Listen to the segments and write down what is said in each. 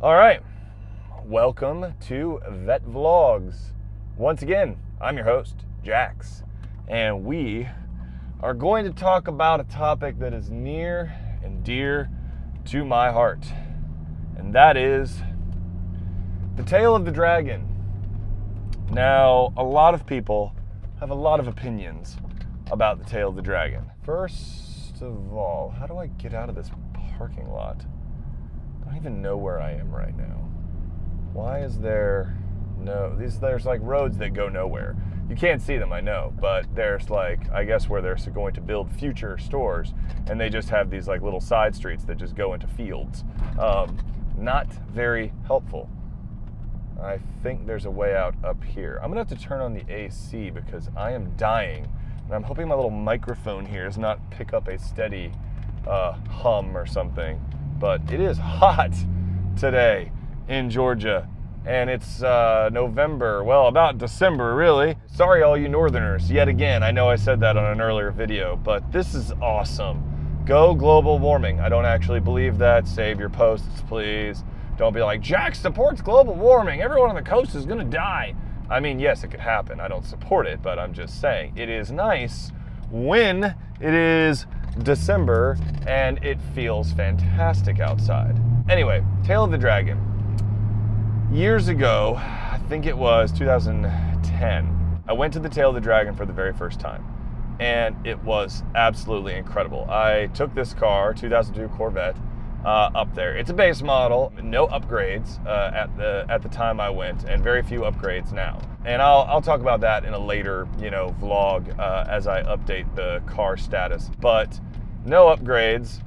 All right, welcome to Vette Vlogs. Once again, I'm your host, Jax, and we are going to talk about a topic that is near and dear to my heart, and that is the tail of the dragon. Now, a lot of people have a lot of opinions about the tail of the dragon. First of all, how do I get out of this parking lot? I don't even know where I am right now. Why is there there's like roads that go nowhere. You can't see them, I know, but there's like, I guess where they're going to build future stores, and they just have these like little side streets that just go into fields. Not very helpful. I think there's a way out up here. I'm gonna have to turn on the AC because I am dying, and I'm hoping my little microphone here does not pick up a steady hum or something. But it is hot today in Georgia, and it's November, well, about December, really. Sorry, all you northerners, yet again. I know I said that on an earlier video, but this is awesome. Go global warming. I don't actually believe that. Save your posts, please. Don't be like, Jack supports global warming. Everyone on the coast is gonna die. I mean, yes, it could happen. I don't support it, but I'm just saying, it is nice when it is December and it feels fantastic outside. Anyway, tail of the dragon. Years ago, I think it was 2010, I went to the tail of the dragon for the very first time, and it was absolutely incredible. I took this car, 2002 Corvette, up there. It's a base model, no upgrades at the time I went, and very few upgrades now. And I'll talk about that in a later, vlog as I update the car status. But no upgrades.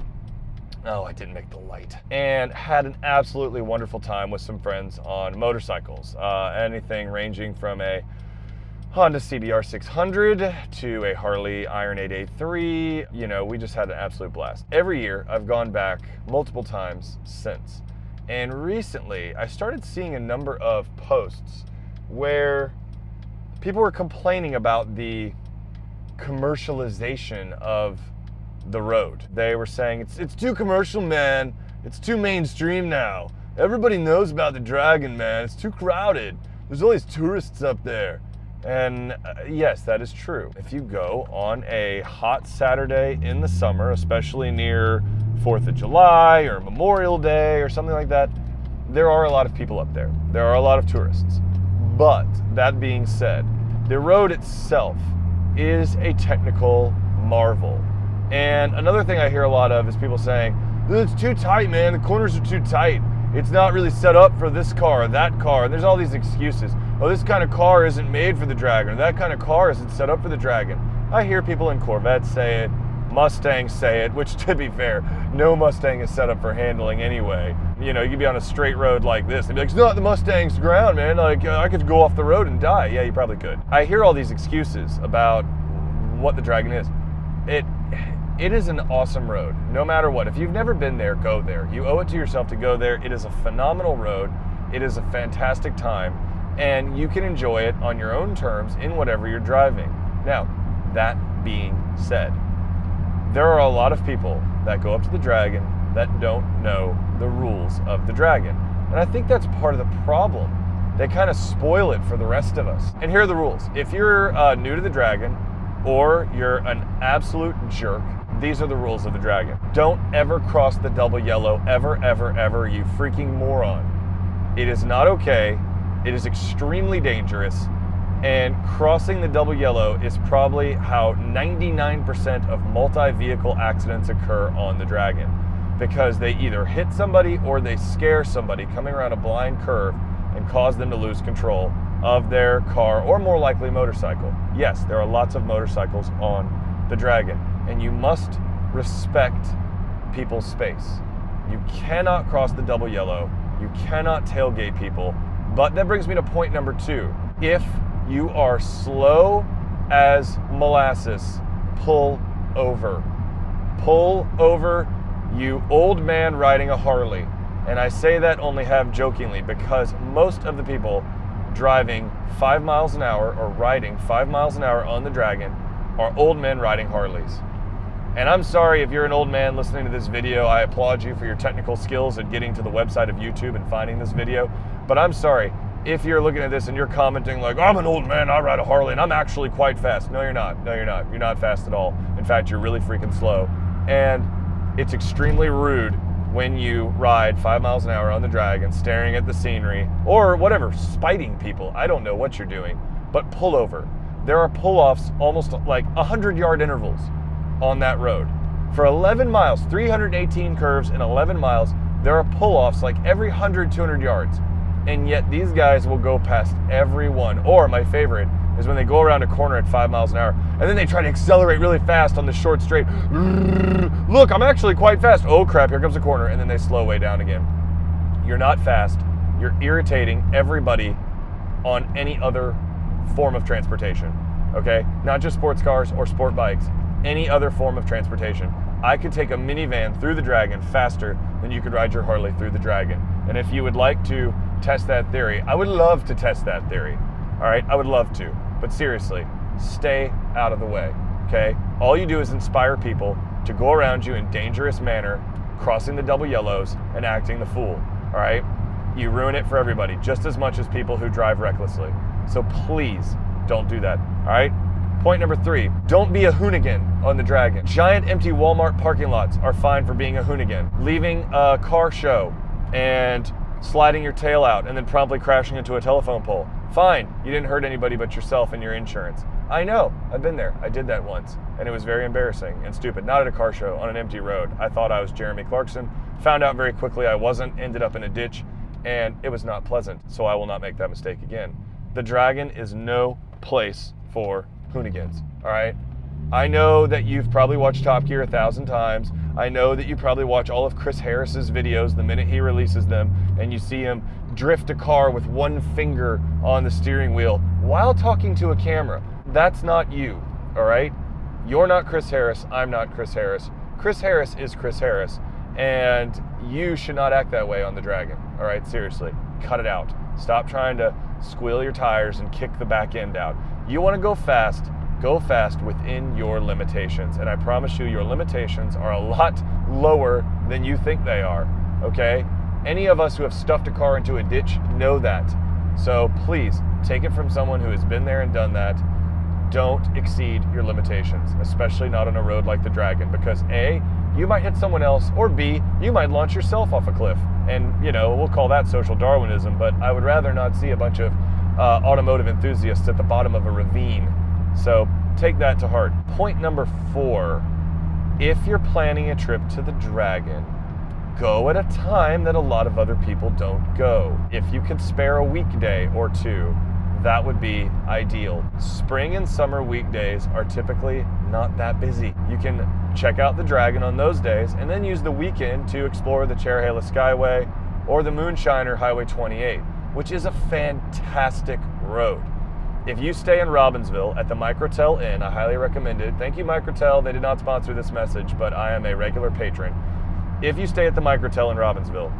Oh, I didn't make the light. And had an absolutely wonderful time with some friends on motorcycles. Anything ranging from a Honda CBR 600 to a Harley Iron 8 A3. We just had an absolute blast. Every year, I've gone back multiple times since. And recently, I started seeing a number of posts where people were complaining about the commercialization of the road. They were saying, it's too commercial, man. It's too mainstream now. Everybody knows about the dragon, man. It's too crowded. There's always tourists up there. And yes, that is true. If you go on a hot Saturday in the summer, especially near 4th of July or Memorial Day or something like that, there are a lot of people up there. There are a lot of tourists. But that being said, the road itself is a technical marvel. And another thing I hear a lot of is people saying, it's too tight, man. The corners are too tight. It's not really set up for this car or that car. And there's all these excuses. Oh, this kind of car isn't made for the dragon, or that kind of car isn't set up for the dragon. I hear people in Corvettes say it, Mustangs say it, which to be fair, no Mustang is set up for handling anyway. You could be on a straight road like this and be like, it's not the Mustang's ground, man. Like, I could go off the road and die. Yeah, you probably could. I hear all these excuses about what the dragon is. It is an awesome road, no matter what. If you've never been there, go there. You owe it to yourself to go there. It is a phenomenal road. It is a fantastic time, and you can enjoy it on your own terms in whatever you're driving. Now, that being said, there are a lot of people that go up to the dragon that don't know the rules of the dragon. And I think that's part of the problem. They kind of spoil it for the rest of us. And here are the rules. If you're new to the dragon, or you're an absolute jerk, these are the rules of the dragon. Don't ever cross the double yellow, ever, ever, ever, you freaking moron. It is not okay. It is extremely dangerous. And crossing the double yellow is probably how 99% of multi-vehicle accidents occur on the dragon, because they either hit somebody or they scare somebody coming around a blind curve and cause them to lose control of their car, or more likely motorcycle. Yes, there are lots of motorcycles on the dragon, and you must respect people's space. You cannot cross the double yellow. You cannot tailgate people. But that brings me to point number 2. If you are slow as molasses, pull over. Pull over, you old man riding a Harley. And I say that only half jokingly, because most of the people driving 5 miles an hour or riding 5 miles an hour on the dragon are old men riding Harleys. And I'm sorry if you're an old man listening to this video. I applaud you for your technical skills at getting to the website of YouTube and finding this video. But I'm sorry if you're looking at this and you're commenting like, I'm an old man, I ride a Harley, and I'm actually quite fast. No, you're not. No, you're not. You're not fast at all. In fact, you're really freaking slow. And it's extremely rude when you ride 5 miles an hour on the Dragon, staring at the scenery, or whatever, spiting people. I don't know what you're doing, but pull over. There are pull-offs almost like 100-yard intervals on that road. For 11 miles, 318 curves in 11 miles, there are pull-offs like every 100, 200 yards. And yet these guys will go past every one. Or my favorite is when they go around a corner at 5 miles an hour, and then they try to accelerate really fast on the short straight. Look, I'm actually quite fast. Oh crap, here comes a corner, and then they slow way down again. You're not fast. You're irritating everybody on any other form of transportation, okay? Not just sports cars or sport bikes, any other form of transportation. I could take a minivan through the Dragon faster than you could ride your Harley through the Dragon. And if you would like to test that theory, I would love to test that theory. All right, I would love to. But seriously, stay out of the way, okay? All you do is inspire people to go around you in dangerous manner, crossing the double yellows and acting the fool, all right? You ruin it for everybody, just as much as people who drive recklessly. So please don't do that, all right? Point number 3, don't be a hoonigan on the Dragon. Giant empty Walmart parking lots are fine for being a hoonigan. Leaving a car show and sliding your tail out and then promptly crashing into a telephone pole. Fine, you didn't hurt anybody but yourself and your insurance. I know, I've been there. I did that once, and it was very embarrassing and stupid. Not at a car show, on an empty road. I thought I was Jeremy Clarkson. Found out very quickly I wasn't, ended up in a ditch, and it was not pleasant, so I will not make that mistake again. The Dragon is no place for hoonigans, all right? I know that you've probably watched Top Gear 1,000 times. I know that you probably watch all of Chris Harris's videos the minute he releases them, and you see him drift a car with one finger on the steering wheel while talking to a camera. That's not you, all right? You're not Chris Harris, I'm not Chris Harris. Chris Harris is Chris Harris, and you should not act that way on the Dragon, all right? Seriously, cut it out. Stop trying to squeal your tires and kick the back end out. You want to go fast within your limitations. And I promise you, your limitations are a lot lower than you think they are, okay? Any of us who have stuffed a car into a ditch know that. So please, take it from someone who has been there and done that. Don't exceed your limitations, especially not on a road like the Dragon, because A, you might hit someone else, or B, you might launch yourself off a cliff. And, you know, we'll call that social Darwinism, but I would rather not see a bunch of automotive enthusiasts at the bottom of a ravine. So take that to heart. Point number 4, if you're planning a trip to the Dragon, go at a time that a lot of other people don't go. If you could spare a weekday or two, that would be ideal. Spring and summer weekdays are typically not that busy. You can check out the Dragon on those days and then use the weekend to explore the Cherryhala Skyway or the Moonshiner Highway 28, which is a fantastic road. If you stay in Robbinsville at the Microtel Inn, I highly recommend it. Thank you, Microtel. They did not sponsor this message, but I am a regular patron. If you stay at the Microtel in Robbinsville,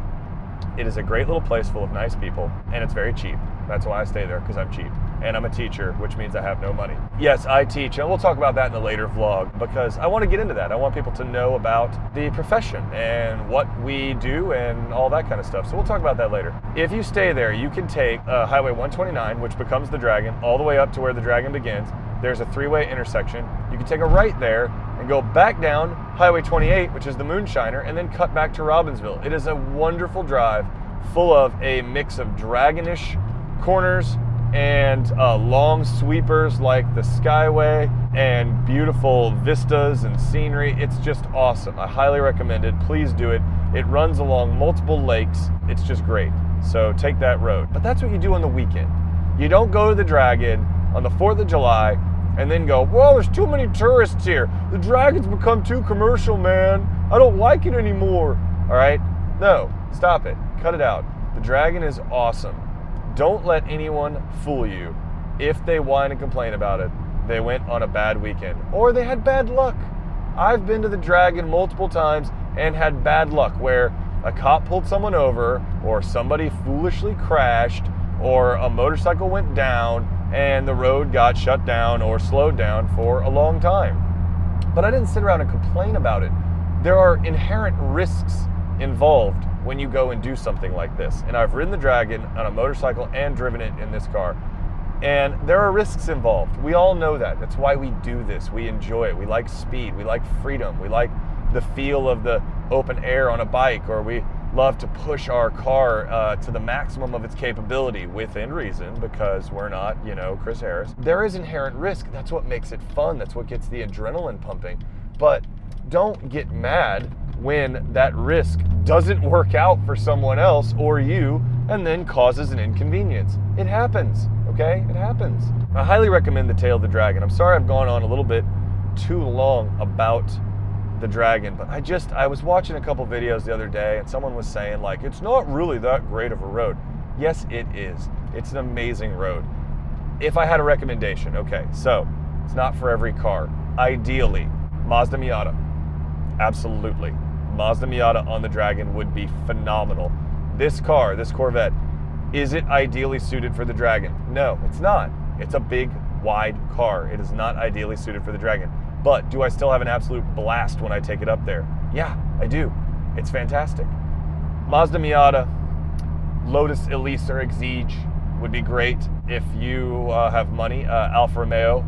it is a great little place full of nice people, and it's very cheap. That's why I stay there, because I'm cheap. And I'm a teacher, which means I have no money. Yes, I teach, and we'll talk about that in a later vlog, because I want to get into that. I want people to know about the profession and what we do and all that kind of stuff. So we'll talk about that later. If you stay there, you can take Highway 129, which becomes the Dragon, all the way up to where the Dragon begins. There's a 3-way intersection. You can take a right there and go back down Highway 28, which is the Moonshiner, and then cut back to Robbinsville. It is a wonderful drive full of a mix of Dragonish corners and long sweepers like the Skyway and beautiful vistas and scenery. It's just awesome. I highly recommend it. Please do it. It runs along multiple lakes. It's just great. So take that road. But that's what you do on the weekend. You don't go to the Dragon on the 4th of July and then go, well, there's too many tourists here. The Dragon's become too commercial, man. I don't like it anymore. All right? No, stop it. Cut it out. The Dragon is awesome. Don't let anyone fool you. If they whine and complain about it, they went on a bad weekend or they had bad luck. I've been to the Dragon multiple times and had bad luck where a cop pulled someone over or somebody foolishly crashed or a motorcycle went down and the road got shut down or slowed down for a long time. But I didn't sit around and complain about it. There are inherent risks involved when you go and do something like this. And I've ridden the Dragon on a motorcycle and driven it in this car. And there are risks involved. We all know that. That's why we do this. We enjoy it. We like speed. We like freedom. We like the feel of the open air on a bike, or we love to push our car to the maximum of its capability within reason, because we're not, you know, Chris Harris. There is inherent risk. That's what makes it fun. That's what gets the adrenaline pumping. But don't get mad when that risk doesn't work out for someone else or you and then causes an inconvenience. It happens, okay? It happens. I highly recommend the Tail of the Dragon. I'm sorry I've gone on a little bit too long about the Dragon, but I was watching a couple videos the other day and someone was saying, like, it's not really that great of a road. Yes, it is. It's an amazing road. If I had a recommendation, okay, so it's not for every car. Ideally, Mazda Miata. Absolutely. Mazda Miata on the Dragon would be phenomenal. This car, this Corvette, is it ideally suited for the Dragon? No, it's not. It's a big, wide car. It is not ideally suited for the Dragon. But do I still have an absolute blast when I take it up there? Yeah, I do. It's fantastic. Mazda Miata, Lotus Elise or Exige would be great. If you have money, Alfa Romeo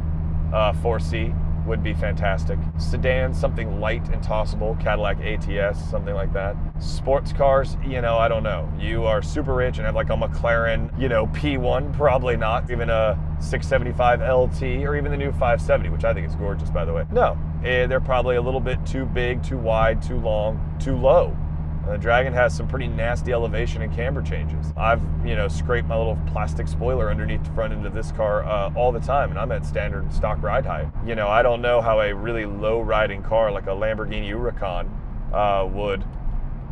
4C would be fantastic. Sedan, something light and tossable, Cadillac ATS, something like that. Sports cars, you know, I don't know. You are super rich and have like a McLaren, you know, P1, probably not. Even a 675 LT or even the new 570, which I think is gorgeous, by the way. No, they're probably a little bit too big, too wide, too long, too low. The Dragon has some pretty nasty elevation and camber changes. I've, you know, scraped my little plastic spoiler underneath the front end of this car all the time, and I'm at standard stock ride height. You know, I don't know how a really low riding car like a Lamborghini Huracan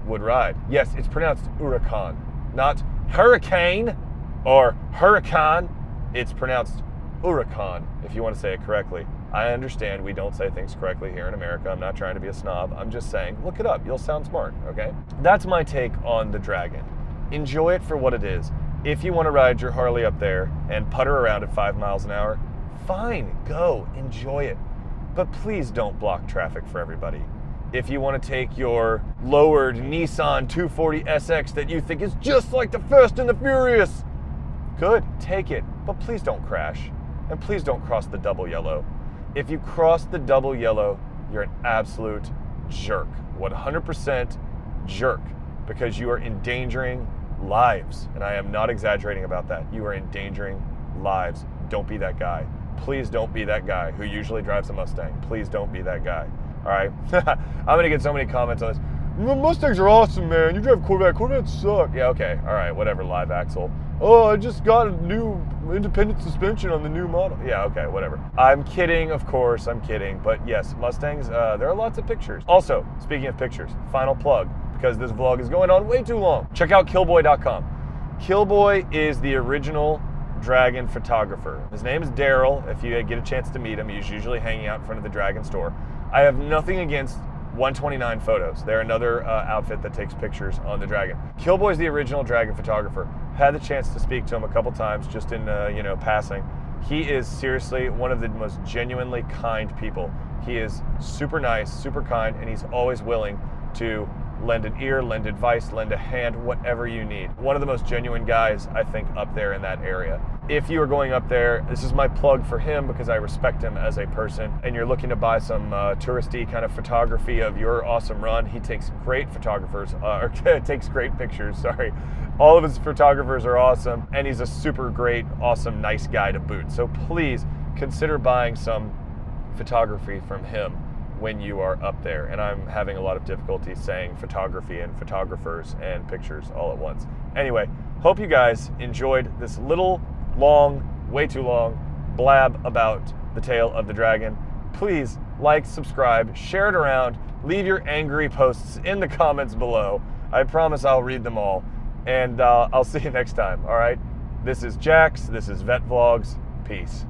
would ride. Yes, it's pronounced Huracan, not hurricane or hurricane. It's pronounced Huracan, if you want to say it correctly. I understand we don't say things correctly here in America. I'm not trying to be a snob. I'm just saying, look it up. You'll sound smart, okay? That's my take on the Dragon. Enjoy it for what it is. If you want to ride your Harley up there and putter around at 5 miles an hour, fine, go, enjoy it. But please don't block traffic for everybody. If you want to take your lowered Nissan 240 SX that you think is just like the Fast and the Furious, good, take it. But please don't crash. And please don't cross the double yellow. If you cross the double yellow, you're an absolute jerk. 100% jerk, because you are endangering lives. And I am not exaggerating about that. You are endangering lives. Don't be that guy. Please don't be that guy who usually drives a Mustang. Please don't be that guy. All right? I'm going to get so many comments on this. Mustangs are awesome, man. You drive Corvette. Corvettes suck. Yeah, okay. All right, whatever, live axle. Oh, I just got a new independent suspension on the new model. Yeah, okay, whatever. I'm kidding, of course, I'm kidding. But yes, Mustangs, there are lots of pictures. Also, speaking of pictures, final plug, because this vlog is going on way too long. Check out killboy.com. Killboy is the original Dragon photographer. His name is Daryl. If you get a chance to meet him, he's usually hanging out in front of the Dragon store. I have nothing against 129 Photos. They're another outfit that takes pictures on the Dragon. Killboy's the original Dragon photographer. Had the chance to speak to him a couple times just in, you know, passing. He is seriously one of the most genuinely kind people. He is super nice, super kind, and he's always willing to lend an ear, lend advice, lend a hand, whatever you need. One of the most genuine guys, I think, up there in that area. If you are going up there, this is my plug for him because I respect him as a person, and you're looking to buy some touristy kind of photography of your awesome run, he takes great photographers, or takes great pictures, sorry. All of his photographers are awesome, and he's a super great, awesome, nice guy to boot. So please consider buying some photography from him when you are up there. And I'm having a lot of difficulty saying photography and photographers and pictures all at once. Anyway, hope you guys enjoyed this little long, way too long blab about the Tail of the Dragon. Please like, subscribe, share it around, leave your angry posts in the comments below. I promise I'll read them all. And I'll see you next time, all right? This is Jax, this is Vette Vlogs, peace.